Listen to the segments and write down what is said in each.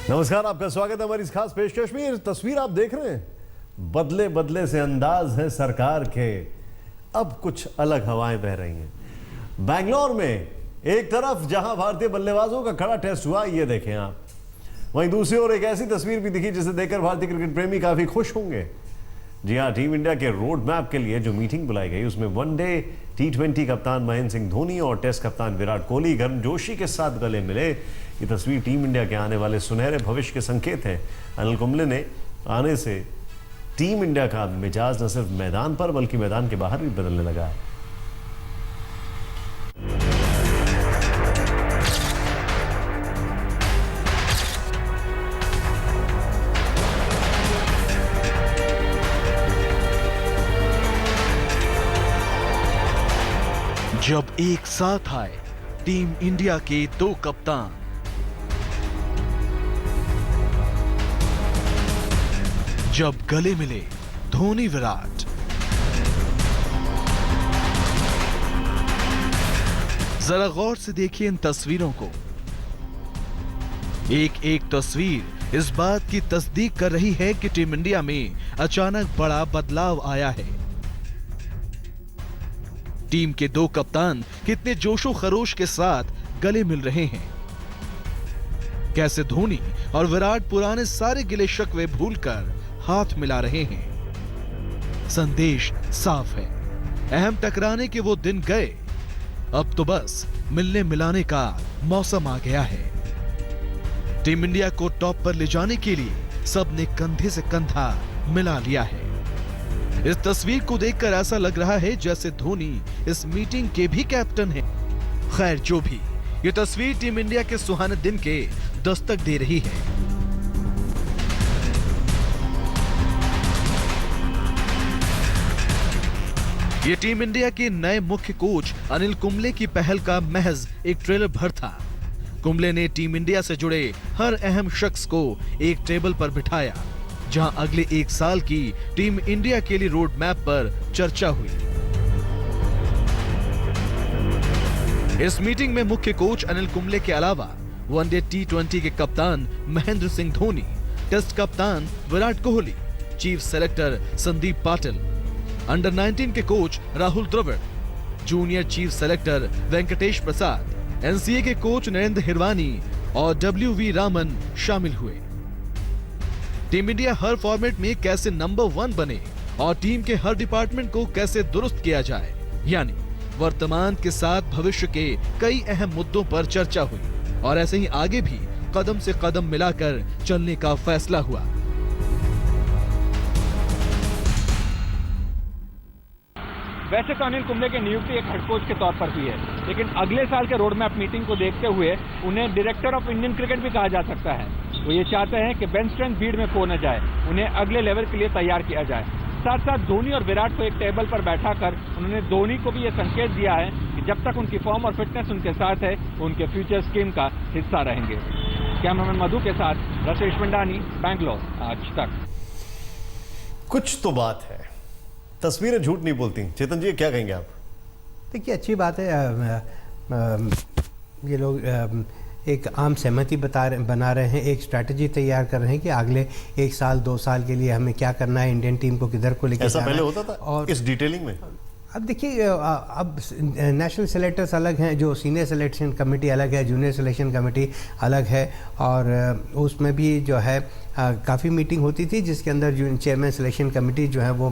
नमस्कार, आपका स्वागत है हमारी इस खास पेशकश में। ये तस्वीर आप देख रहे हैं, बदले बदले से अंदाज है सरकार के, अब कुछ अलग हवाएं बह रही हैं। बैंगलोर में एक तरफ जहां भारतीय बल्लेबाजों का कड़ा टेस्ट हुआ, ये देखें आप, वहीं दूसरी ओर एक ऐसी तस्वीर भी दिखी जिसे देखकर भारतीय क्रिकेट प्रेमी काफी खुश होंगे। जी हाँ, टीम इंडिया के रोड मैप के लिए जो मीटिंग बुलाई गई, उसमें वनडे T20 कप्तान महेंद्र सिंह धोनी और टेस्ट कप्तान विराट कोहली गर्मजोशी के साथ गले मिले। ये तस्वीर टीम इंडिया के आने वाले सुनहरे भविष्य के संकेत है। अनिल कुंबले ने आने से टीम इंडिया का मिजाज न सिर्फ मैदान पर बल्कि मैदान के बाहर भी बदलने लगा है। जब एक साथ आए टीम इंडिया के दो कप्तान, जब गले मिले धोनी विराट, जरा गौर से देखिए इन तस्वीरों को। एक एक तस्वीर इस बात की तस्दीक कर रही है कि टीम इंडिया में अचानक बड़ा बदलाव आया है। टीम के दो कप्तान कितने जोशो खरोश के साथ गले मिल रहे हैं। कैसे धोनी और विराट पुराने सारे गिले शिकवे भूलकर हाथ मिला रहे हैं। संदेश साफ है, अहम टकराने के वो दिन गए, अब तो बस मिलने मिलाने का मौसम आ गया है। टीम इंडिया को टॉप पर ले जाने के लिए सबने कंधे से कंधा मिला लिया है। इस तस्वीर को देखकर ऐसा लग रहा है जैसे धोनी इस मीटिंग के भी कैप्टन हैं। खैर जो भी, ये तस्वीर टीम इंडिया के सुहाने दिन के दस्तक दे रही है। ये टीम इंडिया के नए मुख्य कोच अनिल कुंबले की पहल का महज एक ट्रेलर भर था। कुंबले ने टीम इंडिया से जुड़े हर अहम शख्स को एक टेबल पर बिठाया, जहां अगले एक साल की टीम इंडिया के लिए रोड मैप पर चर्चा हुई। इस मीटिंग में मुख्य कोच अनिल कुंबले के अलावा वनडे T20 के कप्तान महेंद्र सिंह धोनी, टेस्ट कप्तान Virat Kohli, chief selector Sandeep Patil, under 19 के coach Rahul Dravid, junior chief selector Venkatesh Prasad, NCA के कोच नरेंद्र हिरवानी और WV रामन शामिल हुए। टीम इंडिया हर फॉर्मेट में कैसे नंबर 1 बने और टीम के हर डिपार्टमेंट को कैसे दुरुस्त किया जाए, यानी वर्तमान के साथ भविष्य के कई अहम मुद्दों पर चर्चा हुई और ऐसे ही आगे भी कदम से कदम मिलाकर चलने का फैसला हुआ। वैसे तो अनिल कुंबले की नियुक्ति एक हेड कोच के तौर पर हुई है, लेकिन अगले साल के रोड मैप मीटिंग को देखते हुए उन्हें डायरेक्टर ऑफ इंडियन क्रिकेट भी कहा जा सकता है। वो ये चाहते हैं कि बेंच स्ट्रेंथ भीड़ में खो न जाए, उन्हें अगले लेवल के लिए तैयार किया जाए। साथ साथ धोनी और विराट को एक टेबल पर बैठाकर उन्होंने धोनी को भी ये संकेत दिया है कि जब तक उनकी फॉर्म और फिटनेस उनके साथ है, वो उनके फ्यूचर स्कीम का हिस्सा रहेंगे। कैमरामैन मधु के साथ रसेश मंडानी, बैंगलोर, आज तक। कुछ तो बात है, तस्वीरें झूठ नहीं बोलती। चेतन जी, क्या कहेंगे आप? देखिए, अच्छी बात है। ये लोग एक आम सहमति बना रहे हैं, एक स्ट्रैटेजी तैयार कर रहे हैं कि अगले एक साल 2 साल के लिए हमें क्या करना है, इंडियन टीम को किधर को लेकर ऐसा पहले होता था और इस डिटेलिंग में? अब देखिए, अब नेशनल सेलेक्टर्स अलग हैं, जो सीनियर सिलेक्शन कमेटी अलग है, जूनियर सिलेक्शन कमेटी अलग है, और उसमें भी जो है काफ़ी मीटिंग होती थी, जिसके अंदर जो चेयरमैन सिलेक्शन कमेटी जो है वो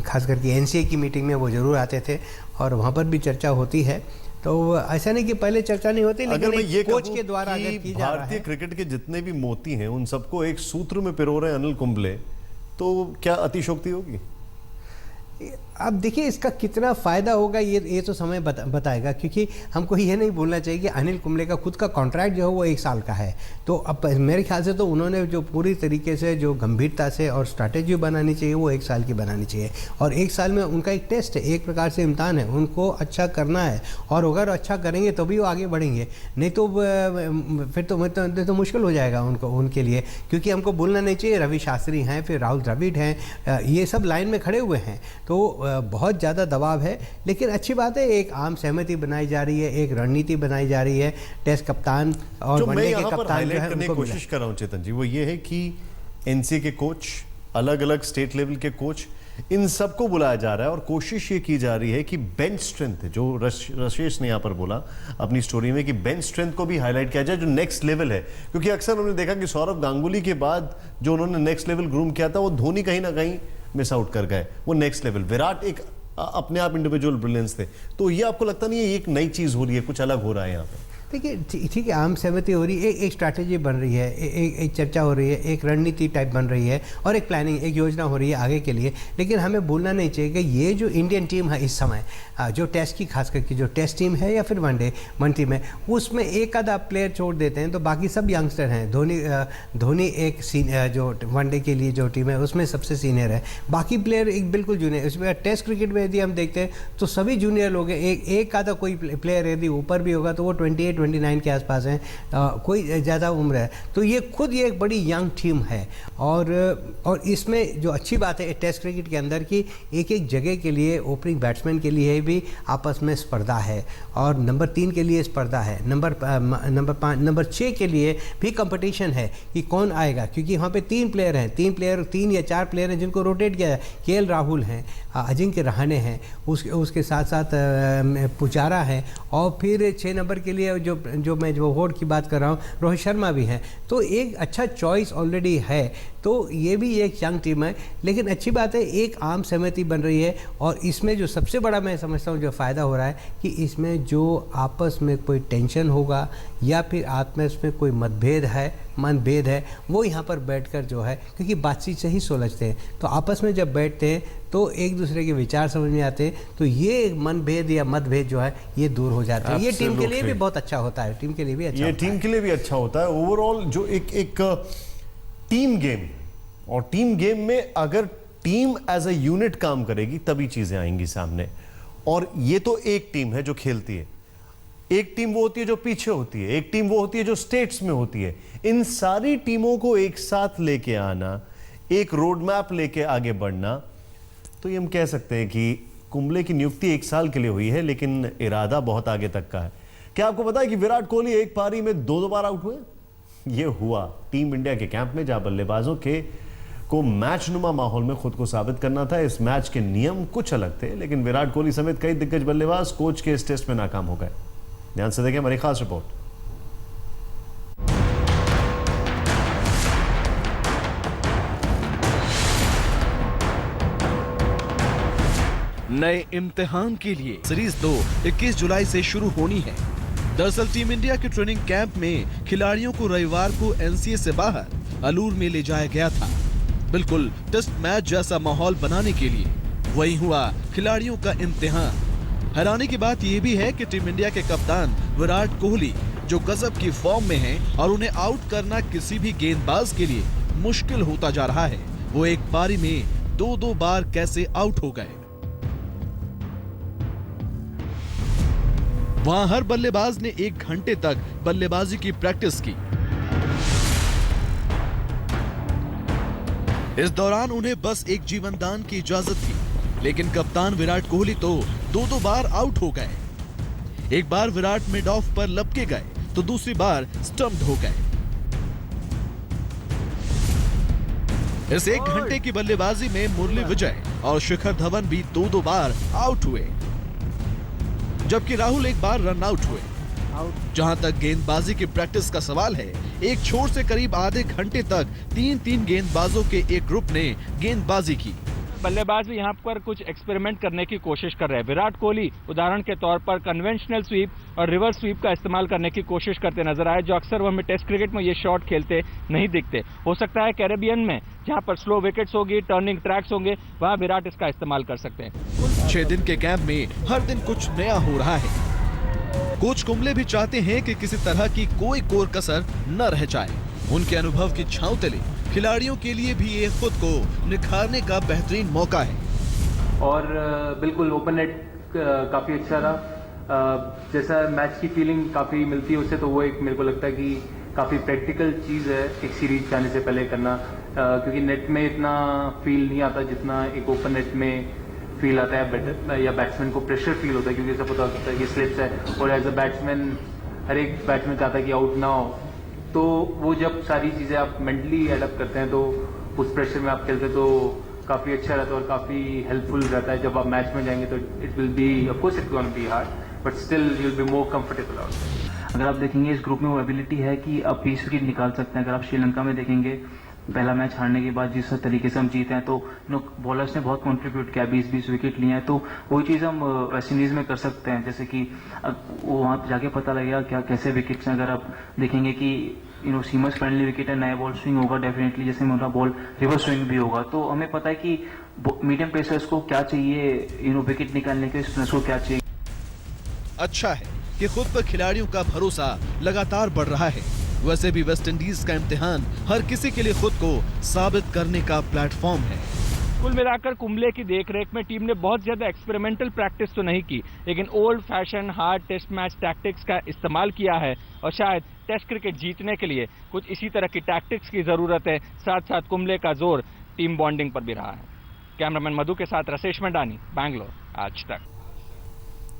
खास करके NCA की मीटिंग में वो ज़रूर आते थे और वहाँ पर भी चर्चा होती है। तो ऐसा नहीं कि पहले चर्चा नहीं होती, लेकिन एक कोच के द्वारा अगर की जा रहा है। भारतीय क्रिकेट के जितने भी मोती हैं उन सबको एक सूत्र में पिरो रहे हैं अनिल कुंबले, तो क्या अतिशोक्ति होगी? अब देखिए, इसका कितना फ़ायदा होगा ये तो समय बताएगा, क्योंकि हमको ये नहीं भूलना चाहिए कि अनिल कुंबले का खुद का कॉन्ट्रैक्ट जो है वो 1 साल का है। तो अब मेरे ख्याल से तो उन्होंने जो पूरी तरीके से जो गंभीरता से और स्ट्रैटेजी बनानी चाहिए वो 1 साल की बनानी चाहिए, और 1 साल में उनका एक टेस्ट है, एक प्रकार से इम्तहान है, उनको अच्छा करना है, और अगर अच्छा करेंगे तभी वो आगे बढ़ेंगे, नहीं तो फिर तो मुश्किल हो जाएगा उनके लिए। क्योंकि हमको भूलना नहीं चाहिए, रवि शास्त्री हैं, फिर राहुल द्रविड़ हैं, ये सब लाइन में खड़े हुए हैं। तो तो बहुत ज़्यादा दबाव है। लेकिन अच्छी बात है, एक आम सहमति बनाई जा रही है, एक रणनीति बनाई जा रही है। टेस्ट कप्तान और वनडे के कप्तान जो है करने की कोशिश कर रहा हूँ चेतन जी, वो ये है कि एनसीए के कोच, अलग अलग स्टेट लेवल के कोच, इन सबको बुलाया जा रहा है और कोशिश ये की जा रही है कि बेंच स्ट्रेंथ, जो रशेश ने यहाँ पर बोला अपनी स्टोरी में, कि बेंच स्ट्रेंथ को भी हाईलाइट किया जाए जो नेक्स्ट लेवल है। क्योंकि अक्सर उन्होंने देखा कि सौरव गांगुली के बाद जो उन्होंने नेक्स्ट लेवल ग्रूम किया था, वो धोनी कहीं ना कहीं मिस आउट कर गए। वो नेक्स्ट लेवल, विराट एक अपने आप इंडिविजुअल ब्रिलियंस थे। तो ये आपको लगता नहीं है ये एक नई चीज हो रही है, कुछ अलग हो रहा है यहाँ पे? देखिए, ठीक है, आम सहमति हो रही है, एक स्ट्रैटेजी बन रही है, एक चर्चा हो रही है, एक रणनीति टाइप बन रही है और एक प्लानिंग, एक योजना हो रही है आगे के लिए। लेकिन हमें भूलना नहीं चाहिए कि ये जो इंडियन टीम है इस समय, जो टेस्ट की खास करके जो टेस्ट टीम है या फिर वन टीम है, उसमें एक आधा प्लेयर छोड़ देते हैं तो बाकी सब यंगस्टर हैं। धोनी एक जो वनडे के लिए जो टीम है उसमें सबसे सीनियर है, बाकी प्लेयर एक बिल्कुल जूनियर। इसमें टेस्ट क्रिकेट में यदि हम देखते हैं तो सभी जूनियर लोग हैं। एक आधा कोई प्लेयर यदि ऊपर भी होगा तो वो 28-29 के आसपास हैं, कोई ज़्यादा उम्र है। तो ये खुद ये एक बड़ी यंग टीम है और इसमें जो अच्छी बात है टेस्ट क्रिकेट के अंदर की एक एक जगह के लिए ओपनिंग बैट्समैन के लिए भी आपस में स्पर्धा है और नंबर 3 के लिए स्पर्धा है, नंबर 5, नंबर 6 के लिए भी कंपटीशन है कि कौन आएगा। क्योंकि वहाँ पे 3 या 4 प्लेयर हैं जिनको रोटेट किया है। केएल राहुल हैं, अजिंक्य रहाणे हैं, उसके साथ साथ पुजारा है और फिर 6 नंबर के लिए जो मैं होड की बात कर रहा हूँ, रोहित शर्मा भी हैं। तो एक अच्छा चॉइस ऑलरेडी है। तो ये भी एक यंग टीम है। लेकिन अच्छी बात है, एक आम सहमति बन रही है और इसमें जो सबसे बड़ा मैं समझता हूँ जो फ़ायदा हो रहा है कि इसमें जो आपस में कोई टेंशन होगा या फिर आपस में कोई मनभेद है, वो यहाँ पर बैठकर जो है, क्योंकि बातचीत से ही सुलझते हैं। तो आपस में जब बैठते हैं तो एक दूसरे के विचार समझ में आते हैं, तो ये मनभेद या मतभेद जो है ये दूर हो जाता है। ये टीम के लिए भी बहुत अच्छा होता है, टीम के लिए भी अच्छा होता है। टीम के लिए भी अच्छा होता है ओवरऑल। जो एक टीम गेम, और टीम गेम में अगर टीम एज अ यूनिट काम करेगी तभी चीजें आएंगी सामने। और ये तो एक टीम है जो खेलती है, एक टीम वो होती है जो पीछे होती है, एक टीम वो होती है जो स्टेट्स में होती है। इन सारी टीमों को एक साथ लेके आना, एक रोड मैप लेके आगे बढ़ना, तो ये हम कह सकते हैं कि कुंबले की नियुक्ति 1 साल के लिए हुई है, लेकिन इरादा बहुत आगे तक का है। क्या आपको पता है कि विराट कोहली एक पारी में 2 बार आउट हुए? ये हुआ टीम इंडिया के कैंप में, जहां बल्लेबाजों को मैच नुमा माहौल में खुद को साबित करना था। इस मैच के नियम कुछ अलग थे, लेकिन विराट कोहली समेत कई दिग्गज बल्लेबाज कोच के इस टेस्ट में नाकाम हो गए। ध्यान से देखें हमारी खास रिपोर्ट। नए इम्तिहान के लिए सीरीज 2 21 जुलाई से शुरू होनी है। दरअसल टीम इंडिया के ट्रेनिंग कैंप में खिलाड़ियों को रविवार को एनसीए से बाहर अलूर में ले जाया गया था, बिल्कुल टेस्ट मैच जैसा माहौल बनाने के लिए। वही हुआ खिलाड़ियों का इम्तिहान। हैरानी की बात यह भी है कि टीम इंडिया के कप्तान विराट कोहली, जो गजब की फॉर्म में हैं और उन्हें आउट करना किसी भी गेंदबाज के लिए मुश्किल होता जा रहा है, वो एक पारी में 2 बार कैसे आउट हो गए। वहां हर बल्लेबाज ने 1 घंटे तक बल्लेबाजी की प्रैक्टिस की। इस दौरान उन्हें बस एक जीवनदान की इजाजत थी, लेकिन कप्तान विराट कोहली तो 2 बार आउट हो गए। एक बार विराट मिड ऑफ पर लपके गए तो दूसरी बार स्टंप्ड हो गए। इस 1 घंटे की बल्लेबाजी में मुरली विजय और शिखर धवन भी 2 बार आउट हुए, जबकि राहुल 1 बार रन आउट हुए। जहां तक गेंदबाजी की प्रैक्टिस का सवाल है, एक छोर से करीब आधे घंटे तक 3 गेंदबाजों के एक ग्रुप ने गेंदबाजी की। बल्लेबाज भी यहाँ पर कुछ एक्सपेरिमेंट करने की कोशिश कर रहे हैं। विराट कोहली उदाहरण के तौर पर कन्वेंशनल स्वीप और रिवर्स स्वीप का इस्तेमाल करने की कोशिश करते नजर आए, जो अक्सर वो हमें टेस्ट क्रिकेट में ये शॉट खेलते नहीं दिखते। हो सकता है कैरेबियन में जहाँ पर स्लो विकेट्स होगी, टर्निंग ट्रैक्स होंगे, वहाँ विराट इसका इस्तेमाल कर सकते हैं। 6 दिन के कैंप में हर दिन कुछ नया हो रहा है। कोच कुंबले भी चाहते हैं कि किसी तरह की कोई कोर कसर न रह जाए। उनके अनुभव की छांव तले खिलाड़ियों के लिए भी ये खुद को निखारने का बेहतरीन मौका है। और बिल्कुल ओपन नेट काफ़ी अच्छा रहा। जैसा मैच की फीलिंग काफ़ी मिलती है उससे, तो वो एक मेरे को लगता है कि काफ़ी प्रैक्टिकल चीज़ है एक सीरीज जाने से पहले करना, क्योंकि नेट में इतना फील नहीं आता जितना एक ओपन नेट में फील आता है या बैट्समैन को प्रेशर फील होता है, क्योंकि सब पता होता है कि स्लिप्स है, और एज अ बैट्समैन हर एक बैट्समैन चाहता है कि आउट ना हो। तो वो जब सारी चीज़ें आप मेंटली एडप्ट करते हैं तो उस प्रेशर में आप खेलते हैं तो काफ़ी अच्छा रहता है और काफ़ी हेल्पफुल रहता है। जब आप मैच में जाएंगे तो it will be, of course it gonna be hard, but still you will be more comfortable out. अगर आप देखेंगे इस ग्रुप में वो एबिलिटी है कि आप 20 विकेट निकाल सकते हैं। अगर आप श्रीलंका में देखेंगे पहला मैच हारने के बाद जिस तरीके से हम जीते हैं, तो बॉलर्स ने बहुत कंट्रीब्यूट किया, 20-20 विकेट लिए हैं। तो वही चीज़ हम वेस्ट इंडीज़ में कर सकते हैं, जैसे कि वो वहाँ पर जाके पता लगेगा क्या कैसे विकेट्स हैं। अगर आप देखेंगे कि सीमर्स फ्रेंडली विकेट है, नया बॉल स्विंग होगा डेफिनेटली, जैसे मोटा बॉल रिवर्स स्विंग भी होगा, तो हमें पता है कि मीडियम पेसर्स को क्या चाहिए, विकेट निकालने के स्पिनर्स को क्या चाहिए। अच्छा है कि खुद पर खिलाड़ियों का भरोसा लगातार बढ़ रहा है। वैसे भी वेस्ट इंडीज का इम्तिहान हर किसी के लिए खुद को साबित करने का प्लेटफॉर्म है। कुल मिलाकर कुंबले की देखरेख में टीम ने बहुत ज्यादा एक्सपेरिमेंटल प्रैक्टिस तो नहीं की, लेकिन old fashion hard test match tactics का इस्तेमाल किया है और शायद टेस्ट क्रिकेट जीतने के लिए कुछ इसी तरह की टैक्टिक्स की जरूरत है। साथ साथ कुंबले का जोर टीम बॉन्डिंग पर भी रहा है। कैमरामैन मधु के साथ रसेश मंडानी, बैंगलोर, आज तक।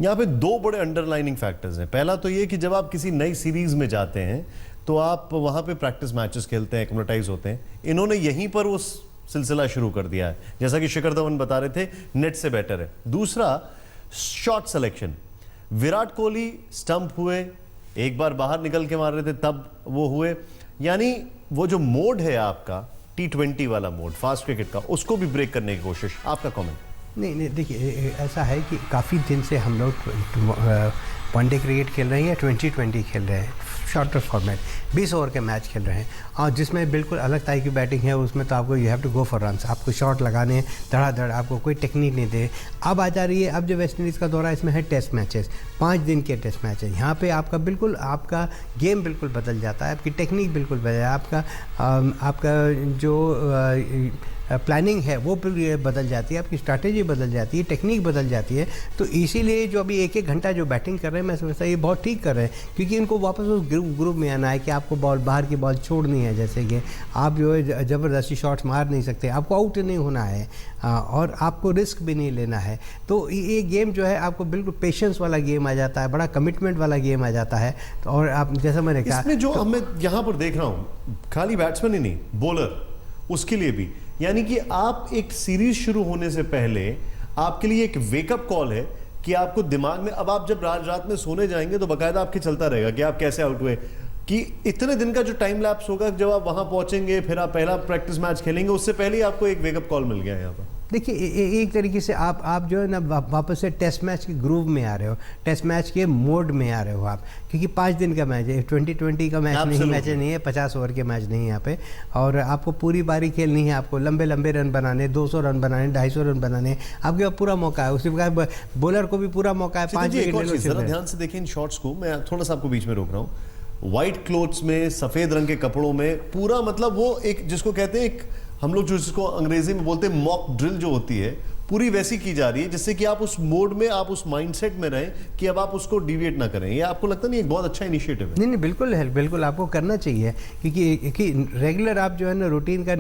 यहाँ पे दो बड़े अंडरलाइनिंग फैक्टर्स हैं। पहला तो ये कि जब आप किसी नई सीरीज में जाते हैं तो आप वहाँ पे प्रैक्टिस मैचेस खेलते हैं, एक्लेमेटाइज होते हैं। इन्होंने यहीं पर वो सिलसिला शुरू कर दिया है, जैसा कि शिखर धवन बता रहे थे, नेट से बेटर है। दूसरा, shot selection. Virat Kohli stump हुए, एक बार बाहर निकल के मार रहे थे तब वो हुए, यानी वो जो मोड है आपका T20 वाला मोड, फास्ट क्रिकेट का, उसको भी ब्रेक करने की कोशिश। आपका कमेंट? नहीं, देखिए ऐसा है कि काफ़ी दिन से हम लोग वनडे क्रिकेट खेल रहे हैं या 2020 खेल रहे हैं, शॉर्टर फॉर्मेट 20 ओवर के मैच खेल रहे हैं, और जिसमें बिल्कुल अलग टाइप की बैटिंग है। उसमें तो आपको you have to go for runs, आपको शॉट लगाने हैं धड़ाधड़, आपको कोई टेक्निक नहीं दे। अब आ जा रही है, अब जो वेस्ट इंडीज़ का दौरा इसमें है टेस्ट मैचेस, 5 दिन के टेस्ट मैच है। यहाँ पे आपका बिल्कुल आपका गेम बिल्कुल बदल जाता है, आपकी टेक्निक बिल्कुल बदल जाता है, आपका जो प्लानिंग है वो बदल जाती है, आपकी स्ट्रैटेजी बदल जाती है, टेक्निक बदल जाती है। तो इसीलिए जो अभी 1-1 घंटा जो बैटिंग कर रहे हैं, मैं समझता ये बहुत ठीक कर रहे हैं, क्योंकि इनको वापस उस ग्रुप में आना है कि आपको बॉल बाहर की बॉल छोड़नी है। जैसे कि आप जो है ज़बरदस्ती शॉट्स मार नहीं सकते, आपको आउट नहीं होना है और आपको रिस्क भी नहीं लेना है। तो ये गेम जो है आपको बिल्कुल पेशेंस वाला गेम आ जाता है, बड़ा कमिटमेंट वाला गेम आ जाता है। तो और आप जैसा मैंने कहा, इसमें जो मैं यहाँ पर देख रहा हूँ, खाली बैट्समैन ही नहीं, बॉलर उसके लिए भी, यानी कि आप एक सीरीज शुरू होने से पहले आपके लिए एक वेकअप कॉल है कि आपको दिमाग में, अब आप जब रात में सोने जाएंगे तो बकायदा आपके चलता रहेगा कि आप कैसे आउट हुए, कि इतने दिन का जो टाइम लैप्स होगा जब आप वहां पहुंचेंगे, फिर आप पहला प्रैक्टिस मैच खेलेंगे, उससे पहले ही आपको एक वेकअप कॉल मिल गया यहाँ पर। देखिए एक तरीके से आप जो है ना वापस से टेस्ट मैच के ग्रुव में आ रहे हो, टेस्ट मैच के मोड में आ रहे हो आप, क्योंकि 5 दिन का मैच है, 2020 का मैच नहीं है, 50 ओवर के मैच नहीं है यहाँ पे, और आपको पूरी बारी खेलनी है, आपको लंबे लंबे रन बनाने, 200 रन बनाने, 250 रन बनाने, आपके पास पूरा मौका है। उसके बाद बॉलर को भी पूरा मौका है, 5 विकेट। जरा ध्यान से देखिए इन शॉट्स को, मैं थोड़ा सा आपको बीच में रोक रहा हूँ। व्हाइट क्लोथ्स में, सफेद रंग के कपड़ों में, पूरा मतलब वो एक जिसको कहते हैं, एक हम लोग जो जिसको अंग्रेजी में बोलते हैं मॉक ड्रिल जो होती है, पूरी वैसी की जा रही है जिससे कि आप उस मोड में, आप उस माइंडसेट में रहें कि अब आप उसको डिविएट ना करें। ये आपको लगता नहीं एक बहुत अच्छा इनिशिएटिव है? नहीं, बिल्कुल है, बिल्कुल आपको करना चाहिए, क्योंकि रेगुलर आप जो है ना रूटीन का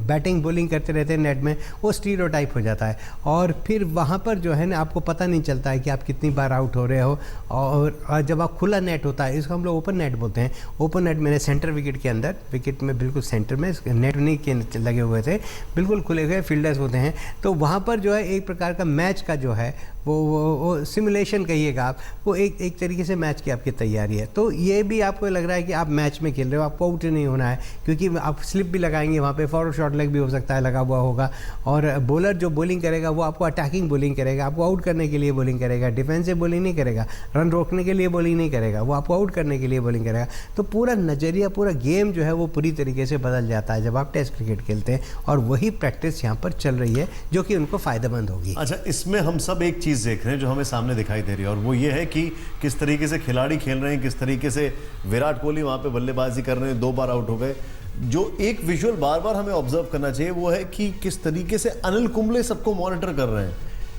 बैटिंग बॉलिंग करते रहते हैं नेट में, वो स्टीरियोटाइप हो जाता है, और फिर वहाँ पर जो है ना आपको पता नहीं चलता है कि आप कितनी बार आउट हो रहे हो। और जब आप खुला नेट होता है, इसको हम लोग ओपन नेट बोलते हैं, ओपन नेट मैंने सेंटर विकेट के अंदर, विकेट में बिल्कुल सेंटर में नेट नहीं के लगे हुए थे, बिल्कुल खुले हुए फील्डर्स होते हैं, तो वहाँ पर जो है एक प्रकार का मैच का जो है वो सिमुलेशन कहिएगा आप, वो एक तरीके से मैच की आपकी तैयारी है। तो ये भी आपको लग रहा है कि आप मैच में खेल रहे हो, आपको आउट नहीं होना है, क्योंकि आप स्लिप भी लगाएंगे वहाँ पे, फॉरवर्ड शॉट लेग भी हो सकता है लगा हुआ होगा, और बॉलर जो बॉलिंग करेगा वो आपको अटैकिंग बॉलिंग करेगा, आपको आउट करने के लिए बॉलिंग करेगा, डिफेंसिव बॉलिंग नहीं करेगा, रन रोकने के लिए बॉलिंग नहीं करेगा, वो आपको आउट करने के लिए बॉलिंग करेगा। तो पूरा नज़रिया, पूरा गेम जो है वो पूरी तरीके से बदल जाता है जब आप टेस्ट क्रिकेट खेलते हैं, और वही प्रैक्टिस यहाँ पर चल रही है जो कि उनको फ़ायदेमंद होगी। अच्छा, इसमें हम सब एक चीज़ देख रहे हैं जो हमें सामने दिखाई दे रही है, और वो ये है कि किस तरीके से खिलाड़ी खेल रहे हैं, किस तरीके से विराट कोहली वहाँ पे बल्लेबाजी कर रहे हैं, 2 बार आउट हो गए। जो एक विजुअल बार बार हमें ऑब्जर्व करना चाहिए वो है कि किस तरीके से अनिल कुंबले सबको मॉनिटर कर रहे हैं।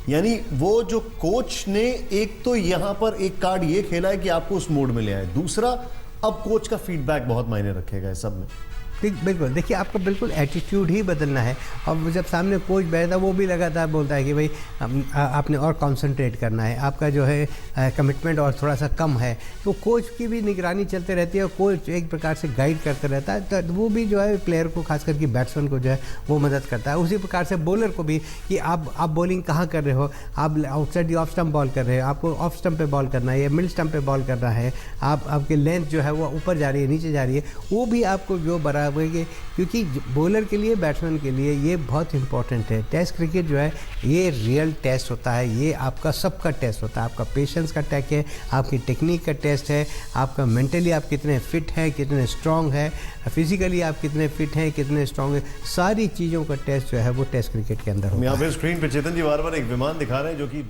यानी वो जो कोच ने एक तो यहाँ पर एक कार्ड ये खेला है कि आपको उस मोड में ले आए, दूसरा अब कोच का फीडबैक बहुत मायने रखेगा इस सब में। बिल्कुल, देखिए आपको बिल्कुल एटीट्यूड ही बदलना है। और जब सामने कोच बैठता है वो भी लगातार बोलता है कि भाई आपने और कंसंट्रेट करना है, आपका जो है कमिटमेंट और थोड़ा सा कम है, तो कोच की भी निगरानी चलते रहती है और कोच एक प्रकार से गाइड करते रहता है, तो वो भी जो है प्लेयर को, खास करके बैट्समैन को जो है वो मदद करता है। उसी प्रकार से बॉलर को भी कि आप बॉलिंग कहाँ कर रहे हो, आप आउटसाइड ऑफ स्टंप बॉल कर रहे हो, आपको ऑफ स्टंप पे बॉल करना है या मिड स्टंप पे बॉल करना है, आपकी लेंथ जो है वो ऊपर जा रही है नीचे जा रही है, वो भी आपको जो बराबर, क्योंकि बॉलर के लिए, बैट्समैन के लिए ये बहुत इंपॉर्टेंट है। टेस्ट क्रिकेट जो है ये रियल टेस्ट होता है, ये आपका सबका टेस्ट होता है, आपका पेशेंस का टेस्ट है, आपकी टेक्निक का टेस्ट है, आपका मेंटली आप कितने फिट हैं, कितने स्ट्रांग है, फिजिकली आप कितने फिट हैं, कितने स्ट्रांग है, सारी चीज़ों का टेस्ट जो है वो टेस्ट क्रिकेट के अंदर होता है। यहाँ पे स्क्रीन पे चेतन जी बार बार एक विमान दिखा रहे हैं जो कि